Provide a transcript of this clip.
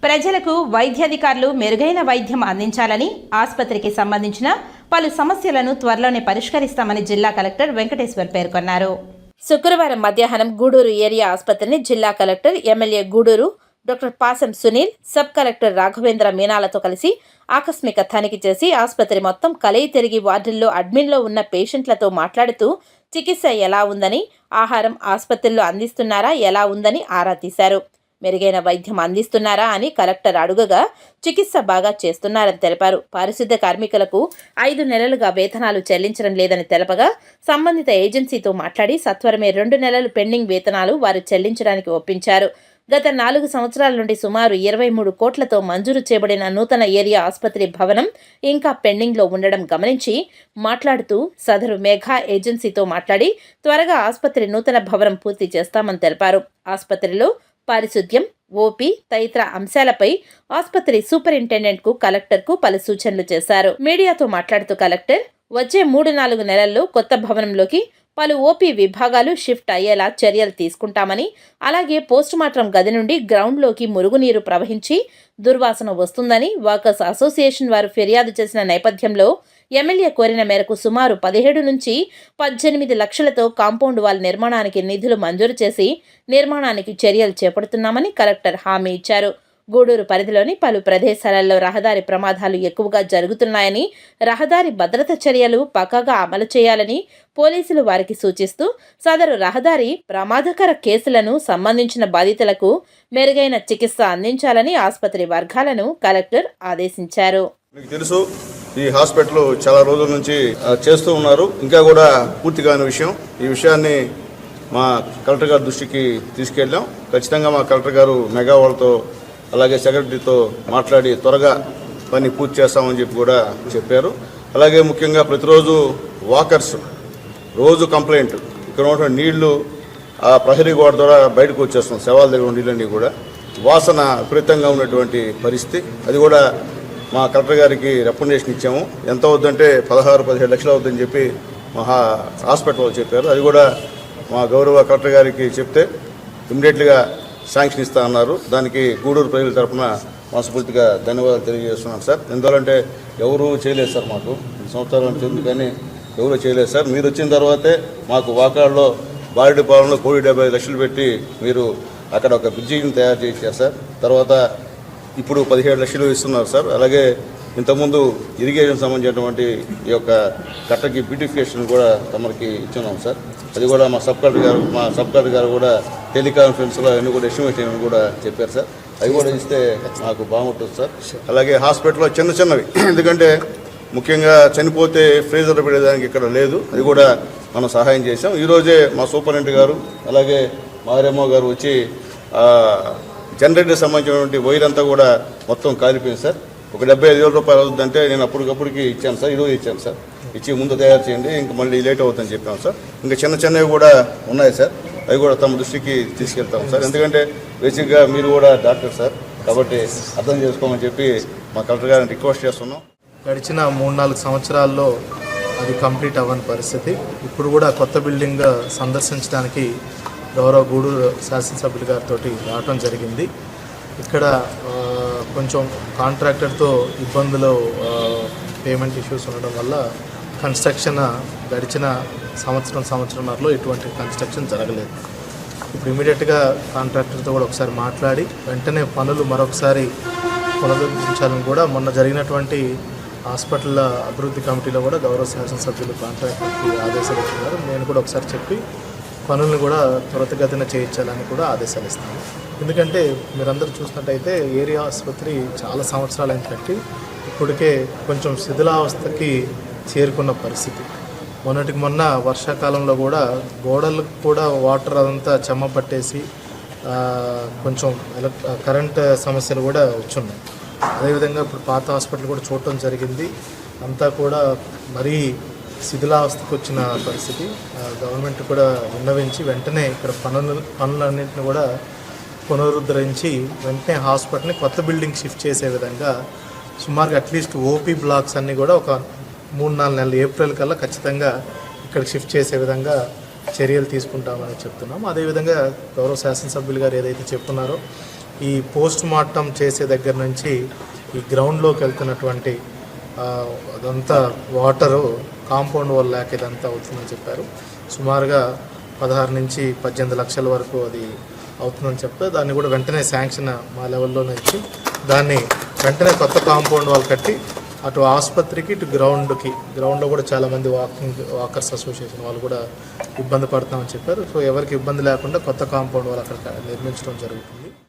ప్రజలకు వైద్యాధికారులు మెరుగైన వైద్యం అందించాలని, ఆసుపత్రికి సంబంధించిన పలు సమస్యలను త్వరలోనే పరిష్కరిస్తామని జిల్లా కలెక్టర్ వెంకటేశ్వర్ పేర్కొన్నారు. శుక్రవారం మధ్యాహ్నం గూడూరు ఏరియా ఆసుపత్రిని జిల్లా collector, MLA Gudur doctor Pasam Sunil, sub collector Raghavendra మీనాలతో కలిసి ఆకస్మిక తనిఖీ చేసి ఆసుపత్రి మొత్తం కలయి తిరిగి వార్డుల్లో అడ్మిన్లో ఉన్న పేషెంట్లతో మాట్లాడుతూ చికిత్స ఎలా ఉందని, ఆహారం ఆసుపత్రిలో అందిస్తున్నారా, ఎలా ఉందని ఆరా తీశారు. మెరుగైన వైద్యం అందిస్తున్నారా అని కలెక్టర్ అడుగగా చికిత్స బాగా చేస్తున్నారని తెలిపారు. పారిశుద్ధ్య కార్మికులకు 5 నెలలుగా వేతనాలు చెల్లించడం లేదని తెలపగా సంబంధిత ఏజెన్సీతో మాట్లాడి సత్వరమే 2 నెలలు పెండింగ్ వేతనాలు వారు చెల్లించడానికి ఒప్పించారు. గత 4 సంవత్సరాల నుండి సుమారు 23 కోట్లతో మంజూరు చేయబడిన నూతన ఏరియా ఆసుపత్రి భవనం ఇంకా పెండింగ్లో ఉండడం గమనించి మాట్లాడుతూ సదరు మేఘా ఏజెన్సీతో మాట్లాడి త్వరగా ఆసుపత్రి నూతన భవనం పూర్తి చేస్తామని తెలిపారు. ఆసుపత్రిలో పారిశుద్ధ్యం, ఓపీ తదితర అంశాలపై ఆసుపత్రి సూపరింటెండెంట్కు, కలెక్టర్కు పలు సూచనలు చేశారు. మీడియాతో మాట్లాడుతూ కలెక్టర్ వచ్చే 3-4 నెలల్లో కొత్త భవనంలోకి పలు ఓపీ విభాగాలు షిఫ్ట్ అయ్యేలా చర్యలు తీసుకుంటామని, అలాగే పోస్టుమార్టం గది నుండి గ్రౌండ్లోకి మురుగునీరు ప్రవహించి దుర్వాసన వస్తుందని వాకర్స్ అసోసియేషన్ వారు ఫిర్యాదు చేసిన నేపథ్యంలో ఎమ్మెల్యే కోరిన మేరకు సుమారు 17 నుంచి 18 లక్షలతో కాంపౌండ్ వాల్ నిర్మాణానికి నిధులు మంజూరు చేసి నిర్మాణానికి చర్యలు చేపడుతున్నామని కలెక్టర్ హామీ ఇచ్చారు. గూడూరు పరిధిలోని పలు ప్రదేశాలలో రహదారి ప్రమాదాలు ఎక్కువగా జరుగుతున్నాయని, రహదారి భద్రత చర్యలు పక్కాగా అమలు చేయాలని పోలీసులు వారికి సూచిస్తూ సదరు రహదారి ప్రమాదకర కేసులను సంబంధించిన బాధితులకు మెరుగైన చికిత్స అందించాలని ఆసుపత్రి వర్గాలను కలెక్టర్ ఆదేశించారు. తెలుసు, ఈ హాస్పిటల్ చాలా రోజుల నుంచి చేస్తూ ఉన్నారు. ఇంకా కూడా పూర్తి కాని విషయం. ఈ విషయాన్ని మా కలెక్టర్ గారి దృష్టికి తీసుకెళ్ళాం. ఖచ్చితంగా మా కలెక్టర్ గారు మెగా వాళ్ళతో అలాగే సెక్రటరీతో మాట్లాడి త్వరగా పని పూర్తి చేస్తామని చెప్పి కూడా చెప్పారు. అలాగే ముఖ్యంగా ప్రతిరోజు వాకర్స్ రోజు కంప్లైంట్, ఇక్కడ ఉన్న నీళ్లు ఆ ప్రహరీ గోడ ద్వారా బయటకు వచ్చేస్తున్నాం. శవాల దగ్గర నీళ్ళన్నీ కూడా వాసన విపరీతంగా ఉన్నటువంటి పరిస్థితి. అది కూడా మా కలెక్టర్ గారికి రికమెండేషన్ ఇచ్చాము. ఎంత అవుద్దంటే 16-17 లక్షలు అవుతుందని చెప్పి మా హాస్పిటల్లో చెప్పారు. అది కూడా మా గౌరవ కలెక్టర్ గారికి చెప్తే ఇమ్మీడియట్గా శాంక్షన్ ఇస్తా అన్నారు. దానికి గూడూరు ప్రజల తరఫున మనస్ఫూర్తిగా ధన్యవాదాలు తెలియజేస్తున్నాను సార్. ఎందువల్లంటే ఎవరూ చేయలేదు సార్, మాకు సంవత్సరాల నుంచి కానీ ఎవరూ చేయలేదు సార్. మీరు వచ్చిన తర్వాతే మాకు వాకాడులో బారెడ్డిపాలెంలో 1,75 లక్షలు పెట్టి మీరు అక్కడ ఒక బ్రిడ్జిని తయారు చేశారు సార్. తర్వాత ఇప్పుడు 17 లక్షలు ఇస్తున్నారు సార్. అలాగే ఇంతకుముందు ఇరిగేషన్ సంబంధించినటువంటి ఈ యొక్క కట్టకి బ్యూటిఫికేషన్ కూడా తమకి ఇచ్చున్నాం సార్. అది కూడా మా సబ్ కలెక్టర్ గారు కూడా టెలికాన్ఫరెన్స్లో అన్నీ కూడా ఎస్టిమేషన్ కూడా చెప్పారు సార్. అవి కూడా ఇస్తే మాకు బాగుంటుంది సార్. అలాగే హాస్పిటల్లో చిన్నవి, ఎందుకంటే ముఖ్యంగా చనిపోతే ఫ్రీజర్ పెట్టేదానికి ఇక్కడ లేదు, అది కూడా మనం సహాయం చేసాం. ఈరోజే మా సూపరింటెండెంట్ గారు అలాగే మారేమో గారు వచ్చి జనరేటర్ సంబంధించినటువంటి వైర్ అంతా కూడా మొత్తం కాలిపోయింది సార్. ఒక 75,000 రూపాయలు అవుతుందంటే నేను అప్పటికప్పుడుకి ఇచ్చాను సార్. ఈరోజు ఇచ్చాను సార్. ఇచ్చి ముందు తయారు చేయండి, ఇంక మళ్ళీ లేట్ అవుతుందని చెప్పాను సార్. ఇంకా చిన్నవి కూడా ఉన్నాయి సార్, అవి కూడా తమ దృష్టికి తీసుకెళ్తాం సార్. ఎందుకంటే బేసిక్గా మీరు కూడా డాక్టర్ సార్, కాబట్టి అర్థం చేసుకోమని చెప్పి మా కలెక్టర్ గారిని రిక్వెస్ట్ చేస్తున్నాం. గడిచిన 3-4 సంవత్సరాల్లో అది కంప్లీట్ అవ్వని పరిస్థితి. ఇప్పుడు కూడా కొత్త బిల్డింగ్ సందర్శించడానికి గౌరవ గూడూరు శాసనసభ్యులు గారితో రావడం జరిగింది. ఇక్కడ కొంచెం కాంట్రాక్టర్తో ఇబ్బందులు, పేమెంట్ ఇష్యూస్ ఉండడం వల్ల కన్స్ట్రక్షన్ గడిచిన సంవత్సరంన్నరలో ఎటువంటి కన్స్ట్రక్షన్ జరగలేదు. ఇప్పుడు ఇమీడియట్గా కాంట్రాక్టర్తో కూడా ఒకసారి మాట్లాడి వెంటనే పనులు మరొకసారి పునరుద్ధరించాలని కూడా మొన్న జరిగినటువంటి హాస్పిటల్ అభివృద్ధి కమిటీలో కూడా గౌరవ శాసనసభ్యులు కాంట్రాక్టర్కి ఆదేశాలు ఇస్తున్నారు. నేను కూడా ఒకసారి చెప్పి పనులను కూడా త్వరితగతిన చేయించాలని కూడా ఆదేశాలు ఇస్తాను. ఎందుకంటే మీరందరూ చూసినట్టయితే ఏరియా ఆసుపత్రి చాలా సంవత్సరాలు కట్టి ఇప్పటికే కొంచెం శిథిలావస్థకి చేరుకున్న పరిస్థితి. మొన్నటికి మొన్న వర్షాకాలంలో కూడా గోడలకు కూడా వాటర్ అదంతా చెమ్మ పట్టేసి కొంచెం కరెంట్ సమస్యలు కూడా వచ్చున్నాయి. అదేవిధంగా ఇప్పుడు పాత హాస్పిటల్ కూడా చూడటం జరిగింది. అంతా కూడా మరీ శిథిలావస్థకు వచ్చిన పరిస్థితి. గవర్నమెంట్ కూడా విన్నవించి వెంటనే ఇక్కడ పనులన్నింటినీ కూడా పునరుద్ధరించి వెంటనే హాస్పిటల్ని కొత్త బిల్డింగ్ షిఫ్ట్ చేసే విధంగా సుమారుగా అట్లీస్ట్ ఓపీ బ్లాక్స్ అన్నీ కూడా ఒక 3-4 నెలలు ఏప్రిల్ కల్లా ఖచ్చితంగా ఇక్కడ షిఫ్ట్ చేసే విధంగా చర్యలు తీసుకుంటామని చెప్తున్నాము. అదేవిధంగా గౌరవ శాసనసభ్యులు గారు ఏదైతే చెప్తున్నారో ఈ పోస్ట్ మార్టం చేసే దగ్గర నుంచి ఈ గ్రౌండ్లోకి వెళ్తున్నటువంటి అదంతా వాటరు కాంపౌండ్ వాల్ లేక ఇదంతా అవుతుందని చెప్పారు. సుమారుగా 16 నుంచి 18 లక్షల వరకు అది అవుతుందని చెప్పారు. దాన్ని కూడా వెంటనే శాంక్షన్ మా లెవెల్లోనే ఇచ్చి దాన్ని వెంటనే కొత్త కాంపౌండ్ వాల్ కట్టి అటు ఆసుపత్రికి ఇటు గ్రౌండ్లో కూడా చాలామంది వాకర్స్ అసోసియేషన్ వాళ్ళు కూడా ఇబ్బంది పడతామని చెప్పారు. సో ఎవరికి ఇబ్బంది లేకుండా కొత్త కాంపౌండ్ వాల్ అక్కడ నిర్మించడం జరుగుతుంది.